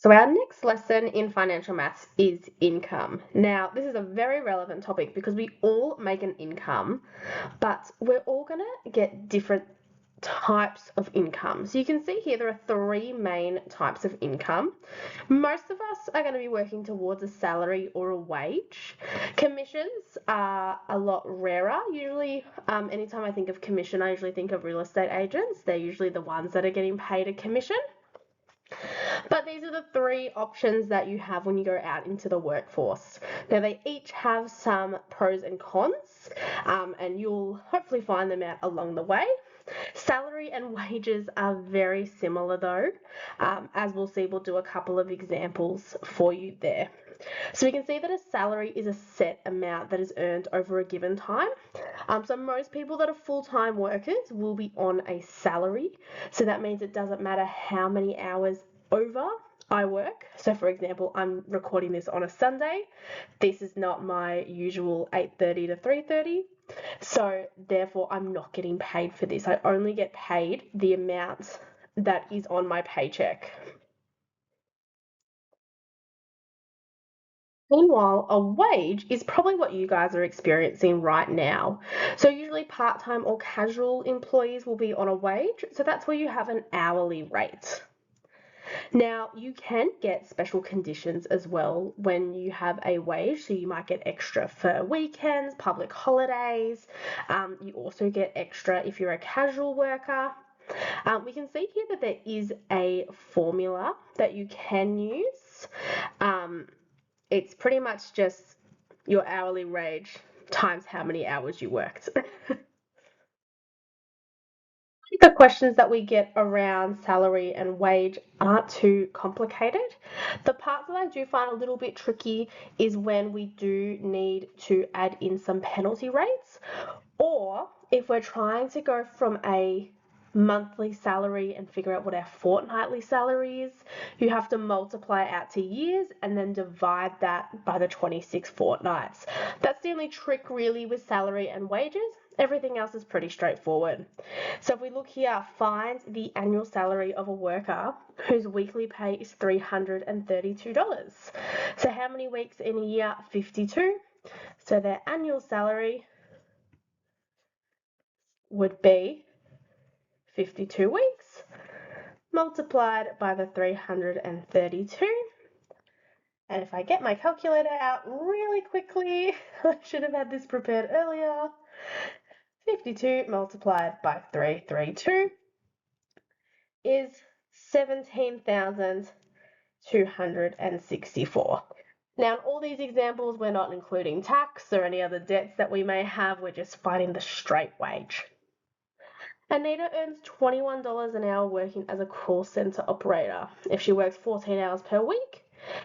So our next lesson in financial maths is income. Now, this is a very relevant topic because we all make an income, but we're all going to get different types of income. So you can see here there are three main types of income. Most of us are going to be working towards a salary or a wage. Commissions are a lot rarer. Usually, anytime I think of commission, I usually think of real estate agents. They're usually the ones that are getting paid a commission. But these are the three options that you have when you go out into the workforce. Now, they each have some pros and cons, and you'll hopefully find them out along the way. Salary and wages are very similar though. As we'll see, we'll do a couple of examples for you there. So we can see that a salary is a set amount that is earned over a given time. So most people that are full-time workers will be on a salary. So that means it doesn't matter how many hours over I work. So for example, I'm recording this on a Sunday. This is not my usual 8:30 to 3:30. So therefore I'm not getting paid for this. I only get paid the amount that is on my paycheck. Meanwhile, a wage is probably what you guys are experiencing right now. So usually part-time or casual employees will be on a wage. So that's where you have an hourly rate. Now, you can get special conditions as well when you have a wage. So you might get extra for weekends, public holidays. You also get extra if you're a casual worker. We can see here that there is a formula that you can use. It's pretty much just your hourly wage times how many hours you worked. The questions that we get around salary and wage aren't too complicated. The parts that I do find a little bit tricky is when we do need to add in some penalty rates, or if we're trying to go from a monthly salary and figure out what our fortnightly salary is, you have to multiply out to years and then divide that by the 26 fortnights. That's the only trick really with salary and wages. Everything else is pretty straightforward. So if we look here, find the annual salary of a worker whose weekly pay is $332. So how many weeks in a year? 52. So their annual salary would be 52 weeks multiplied by the 332. And if I get my calculator out really quickly, I should have had this prepared earlier. 52 multiplied by 332 is 17,264. Now, in all these examples, we're not including tax or any other debts that we may have. We're just finding the straight wage. Anita earns $21 an hour working as a call center operator. If she works 14 hours per week,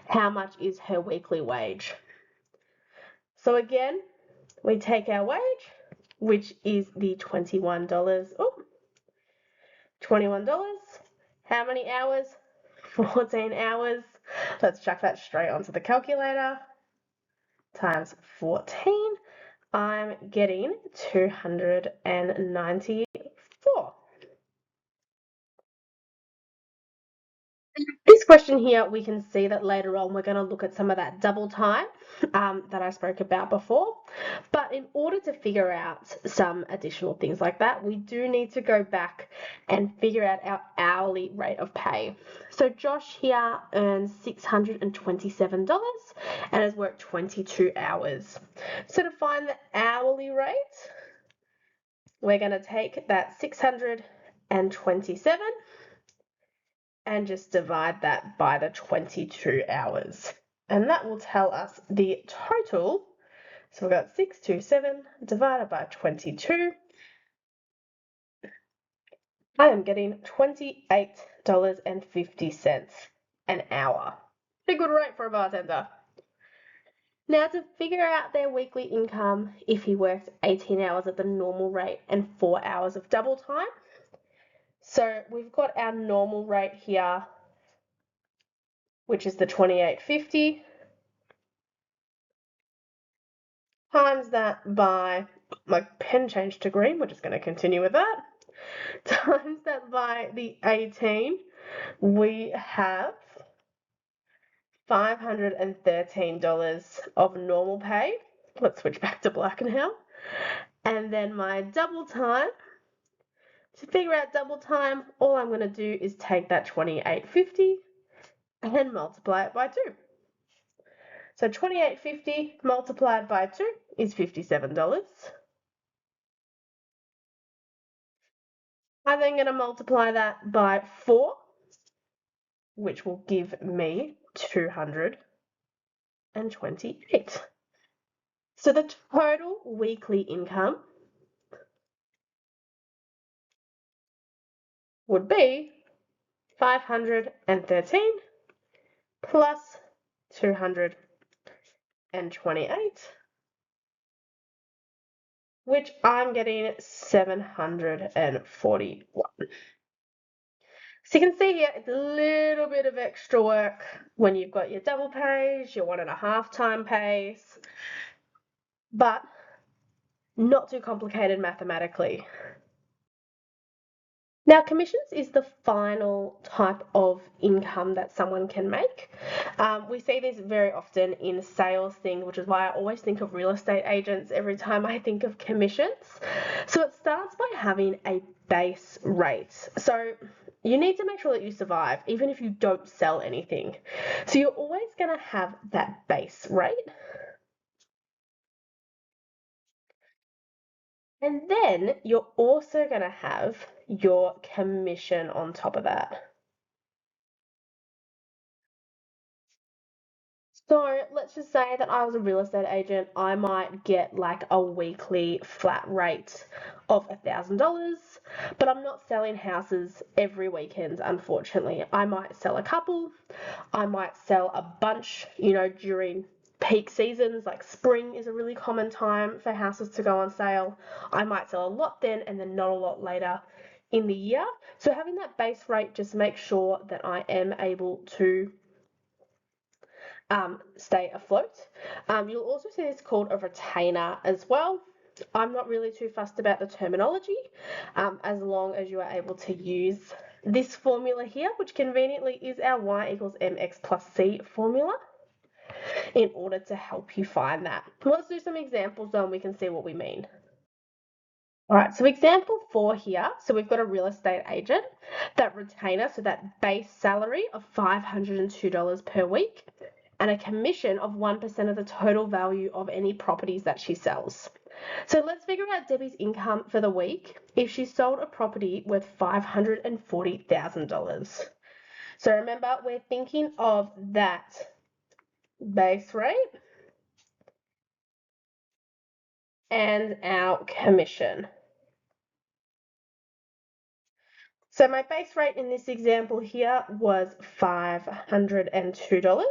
how much is her weekly wage? So again, we take our wage, which is the $21. Oh, $21. How many hours? 14 hours. Let's chuck that straight onto the calculator. Times 14. I'm getting 294. This question here, we can see that later on we're going to look at some of that double time that I spoke about before. But in order to figure out some additional things like that, we do need to go back and figure out our hourly rate of pay. So Josh here earns $627 and has worked 22 hours. So to find the hourly rate, we're going to take that 627 and just divide that by the 22 hours. And that will tell us the total. So we've got 627 divided by 22. I am getting $28.50 an hour. Pretty good rate for a bartender. Now to figure out their weekly income if he works 18 hours at the normal rate and 4 hours of double time. So we've got our normal rate here, which is the $28.50. Times that by, my pen changed to green, we're just going to continue with that. Times that by the 18, we have $513 of normal pay. Let's switch back to black now. And then my double time. To figure out double time, all I'm going to do is take that $28.50 and multiply it by 2. So $28.50 multiplied by 2 is $57. I'm then going to multiply that by 4, which will give me 228. So the total weekly income would be 513 plus 228, which I'm getting 741. So you can see here, it's a little bit of extra work when you've got your double pays, your 1.5 time pays, but not too complicated mathematically. Now, commissions is the final type of income that someone can make. We see this very often in sales things, which is why I always think of real estate agents every time I think of commissions. So it starts by having a base rate. So you need to make sure that you survive, even if you don't sell anything. So you're always going to have that base rate. And then you're also going to have your commission on top of that. So let's just say that I was a real estate agent. I might get like a weekly flat rate of $1,000, but I'm not selling houses every weekend, unfortunately. I might sell a couple. I might sell a bunch, during peak seasons, like spring is a really common time for houses to go on sale. I might sell a lot then and then not a lot later in the year. So having that base rate just makes sure that I am able to stay afloat. You'll also see this called a retainer as well. I'm not really too fussed about the terminology, as long as you are able to use this formula here, which conveniently is our y equals mx plus c formula, in order to help you find that. Let's do some examples though and we can see what we mean. All right, so example 4 here. So we've got a real estate agent, that retainer, so that base salary of $502 per week, and a commission of 1% of the total value of any properties that she sells. So let's figure out Debbie's income for the week if she sold a property worth $540,000. So remember, we're thinking of that base rate and our commission. So my base rate in this example here was $502.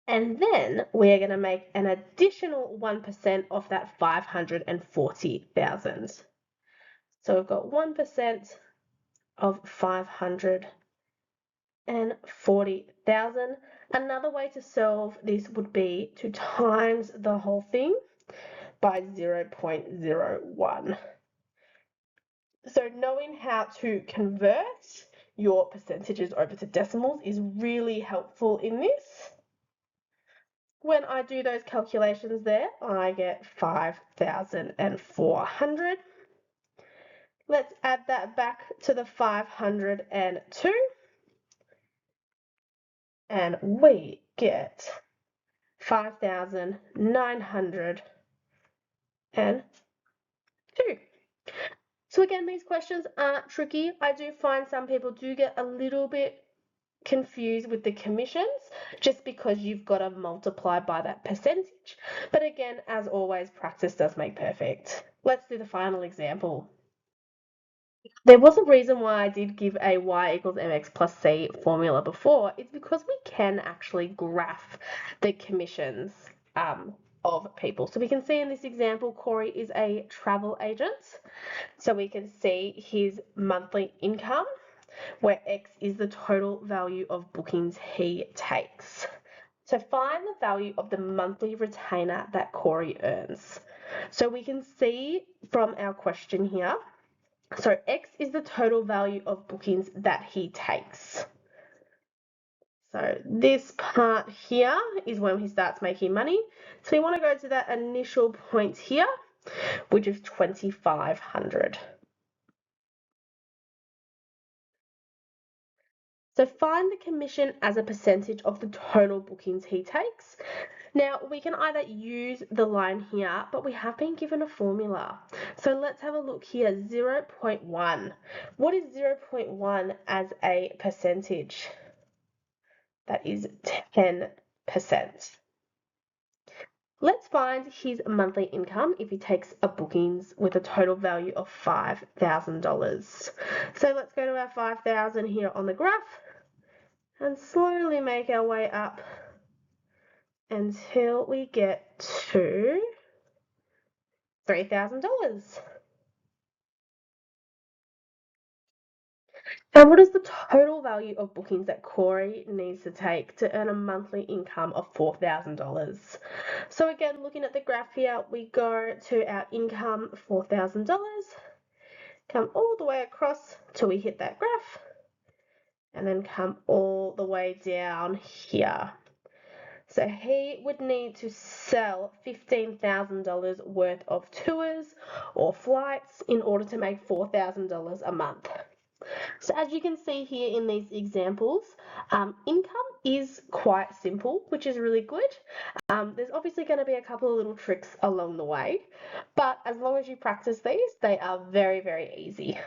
And then we're going to make an additional 1% of that 540,000. So we've got 1% of 540,000. Another way to solve this would be to times the whole thing by 0.01. So knowing how to convert your percentages over to decimals is really helpful in this. When I do those calculations there, I get 5,400. Let's add that back to the 502. And we get 5,902. So again, these questions aren't tricky. I do find some people do get a little bit confused with the commissions just because you've got to multiply by that percentage. But again, as always, practice does make perfect. Let's do the final example. There was a reason why I did give a y equals mx plus c formula before. It's because we can actually graph the commissions of people. So we can see in this example, Corey is a travel agent. So we can see his monthly income, where X is the total value of bookings he takes. So find the value of the monthly retainer that Corey earns. So we can see from our question here, so X is the total value of bookings that he takes. So this part here is when he starts making money. So we want to go to that initial point here, which is 2,500. So find the commission as a percentage of the total bookings he takes. Now we can either use the line here, but we have been given a formula. So let's have a look here, 0.1. What is 0.1 as a percentage? That is 10%. Let's find his monthly income if he takes a bookings with a total value of $5,000. So let's go to our 5,000 here on the graph and slowly make our way up until we get to $3,000. And what is the total value of bookings that Corey needs to take to earn a monthly income of $4,000? So again, looking at the graph here, we go to our income, $4,000, come all the way across till we hit that graph, and then come all the way down here. So he would need to sell $15,000 worth of tours or flights in order to make $4,000 a month. So as you can see here in these examples, income is quite simple, which is really good. There's obviously going to be a couple of little tricks along the way, but as long as you practice these, they are very, very easy.